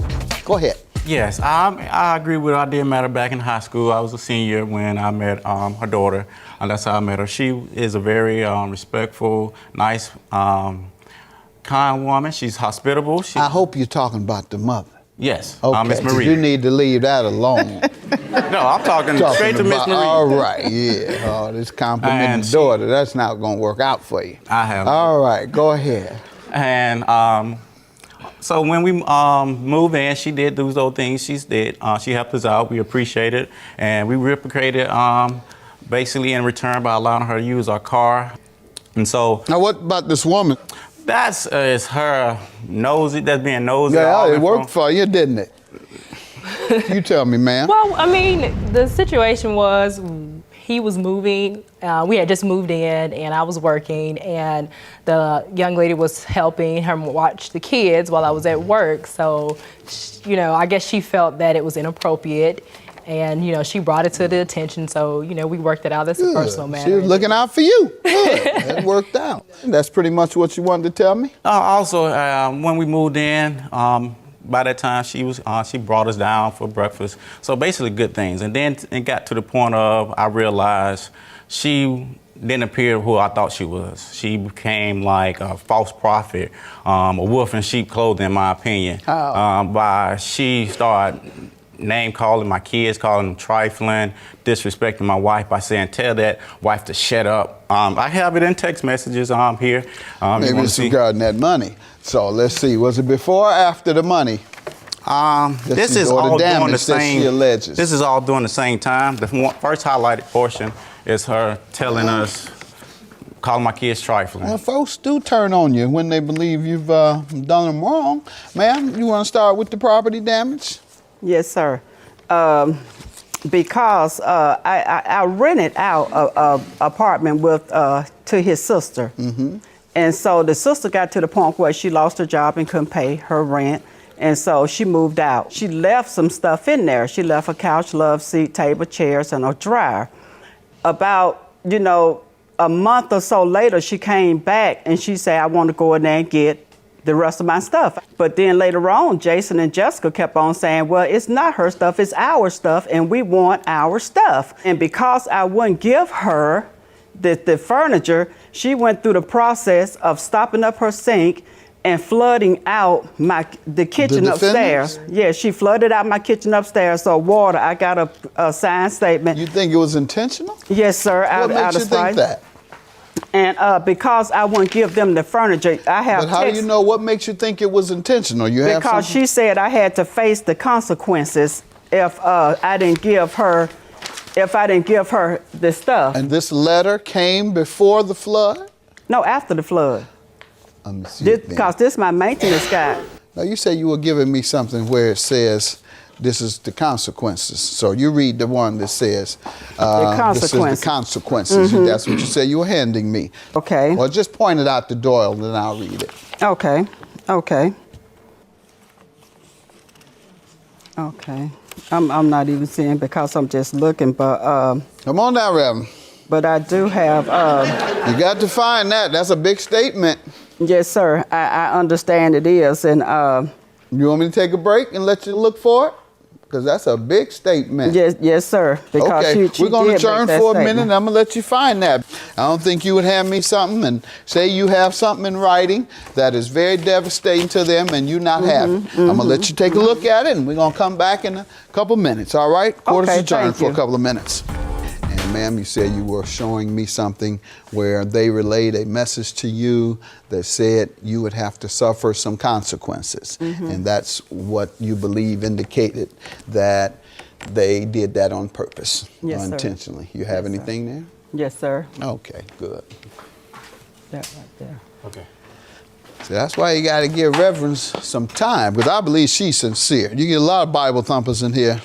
Go ahead. Yes, I agree with our dear matter back in high school. I was a senior when I met her daughter, and that's how I met her. She is a very respectful, nice, kind woman. She's hospitable. I hope you're talking about the mother. Yes, okay. Miss Marie. You need to leave that alone. No, I'm talking straight to Miss Marie. All right, yeah. Oh, this complimenting daughter, that's not going to work out for you. I have. All right, go ahead. And so when we moved in, she did those old things she did. She helped us out. We appreciate it. And we reciprocated basically in return by allowing her to use our car. And so. Now, what about this woman? That's is her nosy, that's being nosy. Yeah, it worked for you, didn't it? You tell me, ma'am. Well, I mean, the situation was he was moving. We had just moved in, and I was working, and the young lady was helping her watch the kids while I was at work. So, you know, I guess she felt that it was inappropriate. And, you know, she brought it to the attention, so, you know, we worked it out as a personal matter. She was looking out for you. Good. It worked out. That's pretty much what you wanted to tell me? Also, when we moved in, by that time, she brought us down for breakfast. So basically good things. And then it got to the point of I realized she didn't appear who I thought she was. She became like a false prophet, a wolf in sheep clothing, in my opinion. She started name calling my kids, calling them trifling, disrespecting my wife by saying, tell that wife to shut up. I have it in text messages here. Maybe it's regarding that money. So let's see, was it before or after the money? This is all during the same. She alleges. This is all during the same time. The first highlighted portion is her telling us, calling my kids trifling. Well, folks do turn on you when they believe you've done them wrong. Ma'am, you want to start with the property damage? Yes, sir. Because I rented out an apartment to his sister. Mm-hmm. And so the sister got to the point where she lost her job and couldn't pay her rent. And so she moved out. She left some stuff in there. She left a couch, love seat, table, chairs, and a dryer. About, you know, a month or so later, she came back and she said, I want to go in there and get the rest of my stuff. But then later on, Jason and Jessica kept on saying, well, it's not her stuff, it's our stuff, and we want our stuff. And because I wouldn't give her the furniture, she went through the process of stopping up her sink and flooding out the kitchen upstairs. Yeah, she flooded out my kitchen upstairs, so water, I got a signed statement. You think it was intentional? Yes, sir. What makes you think that? And because I wouldn't give them the furniture, I have. But how do you know what makes you think it was intentional? Because she said I had to face the consequences if I didn't give her the stuff. And this letter came before the flood? No, after the flood. Let me see. Because this is my maintenance guy. Now you say you were giving me something where it says this is the consequences. So you read the one that says the consequences. This is the consequences. Mm-hmm. That's what you said you were handing me. Okay. Or just point it out to Doyle, then I'll read it. Okay. Okay. Okay. I'm not even seeing because I'm just looking, but come on now, Reverend. But I do have. You got to find that. That's a big statement. Yes, sir. I understand it is, and. You want me to take a break and let you look for it? Because that's a big statement. Yes, sir. Because okay, she we're going to did turn make that for a statement. minute and I'm going to let you find that. I don't think you would hand me something and say you have something in writing that is very devastating to them and you not have it. I'm going to let you take a look at it and we're going to come back in a couple minutes, all right? Quarter's adjourned for a couple of minutes. And ma'am, you said you were showing me something where they relayed a message to you that said you would have to suffer some consequences. Mm-hmm. And that's what you believe indicated that they did that on purpose, yes, intentionally. Sir. You have yes, anything sir. there? Yes, sir. Okay, good. That right there. Okay. See, that's why you got to give Reverend some time, because I believe she's sincere. You get a lot of Bible thumpers in here.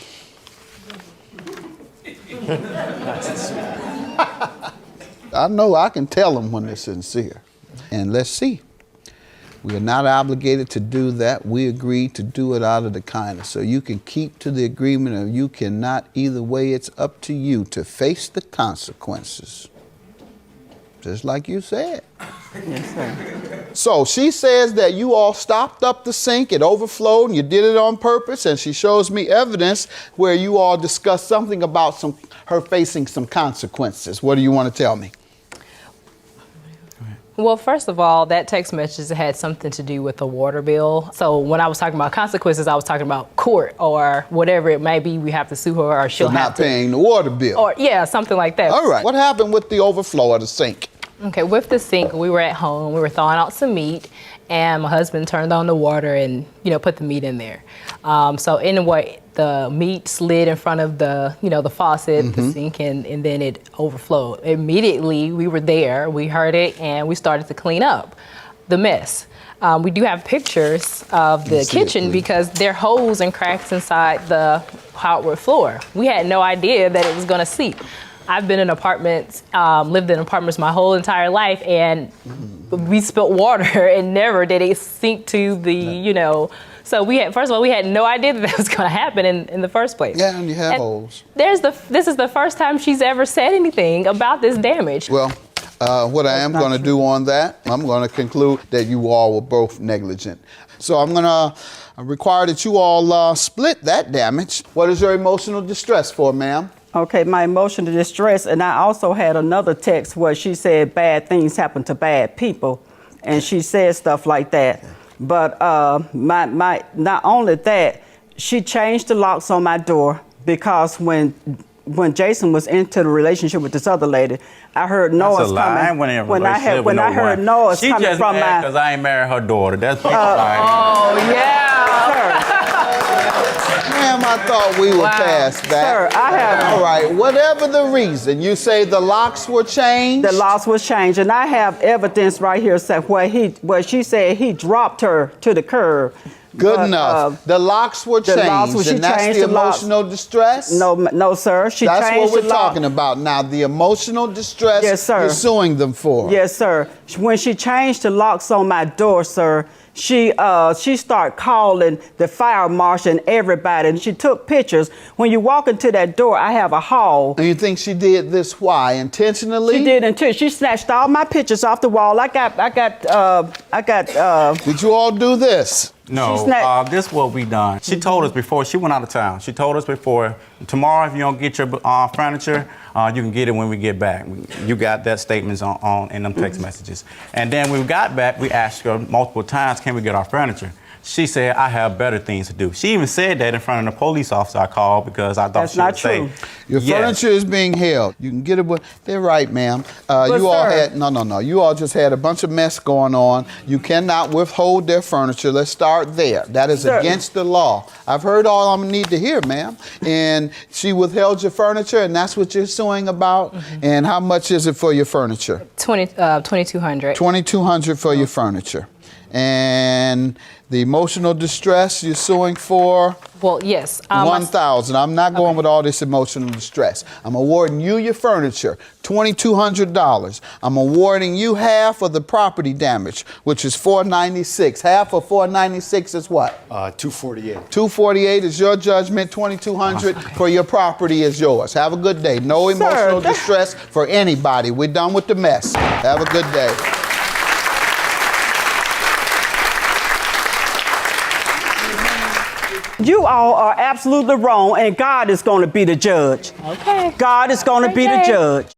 I know I can tell them when they're sincere. And let's see. We are not obligated to do that. We agreed to do it out of the kindness. So you can keep to the agreement, or you cannot. Either way, it's up to you to face the consequences. Just like you said. Yes, sir. So she says that you all stopped up the sink, it overflowed, and you did it on purpose, and she shows me evidence where you all discussed something about her facing some consequences. What do you want to tell me? Well, first of all, that text message had something to do with the water bill. So when I was talking about consequences, I was talking about court or whatever it may be. We have to sue her, or she'll have to. Not paying the water bill. Or yeah, something like that. All right. What happened with the overflow of the sink? Okay, with the sink, we were at home. We were thawing out some meat, and my husband turned on the water and put the meat in there. So anyway, the meat slid in front of the the faucet, the sink, and then it overflowed. Immediately, we were there. We heard it, and we started to clean up the mess. We do have pictures of the kitchen because there are holes and cracks inside the hardwood floor. We had no idea that it was going to seep. I've been in apartments, lived in apartments my whole entire life, and we spilt water and never did it sink to the, So first of all, we had no idea that was going to happen in the first place. Yeah, and you have holes. This is the first time she's ever said anything about this damage. Well, what I am going to do on that, I'm going to conclude that you all were both negligent. So I'm going to require that you all split that damage. What is your emotional distress for, ma'am? Okay, my emotional distress, and I also had another text where she said bad things happen to bad people, and she said stuff like that. But my not only that, she changed the locks on my door because when Jason was into the relationship with this other lady, I heard noise coming. When I heard noise coming from my. She just because I ain't married her daughter. That's oh yeah. Ma'am, I thought we were past that. Sir, I have. All right, whatever the reason, you say the locks were changed? The locks was changed, and I have evidence right here where she said he dropped her to the curb. Good enough. The locks were changed, and that's the emotional distress? No, sir. That's what we're talking about now, the emotional distress you're suing them for. Yes, sir. When she changed the locks on my door, sir, she started calling the fire marshal and everybody, and she took pictures. When you walk into that door, I have a hall. And you think she did this why? Intentionally? She did intentionally. She snatched all my pictures off the wall. I got. Did you all do this? No, this is what we done. She told us before, she went out of town. She told us before, tomorrow if you don't get your furniture, you can get it when we get back. You got that statements on in them text messages. And then when we got back, we asked her multiple times, can we get our furniture? She said, I have better things to do. She even said that in front of the police officer I called because I thought she would say. That's not true. Your furniture is being held. You can get it, but they're right, ma'am. You all had, no. You all just had a bunch of mess going on. You cannot withhold their furniture. Let's start there. That is against the law. I've heard all I'm gonna need to hear, ma'am. And she withheld your furniture, and that's what you're suing about? And how much is it for your furniture? $2,200. $2,200 for your furniture. And the emotional distress you're suing for? Well, yes. $1,000. I'm not going with all this emotional distress. I'm awarding you your furniture, $2,200. I'm awarding you half of the property damage, which is $496. Half of $496 is what? $248. $248 is your judgment. $2,200 for your property is yours. Have a good day. No emotional distress for anybody. We're done with the mess. Have a good day. You all are absolutely wrong, and God is going to be the judge. Okay. God is going to be the judge.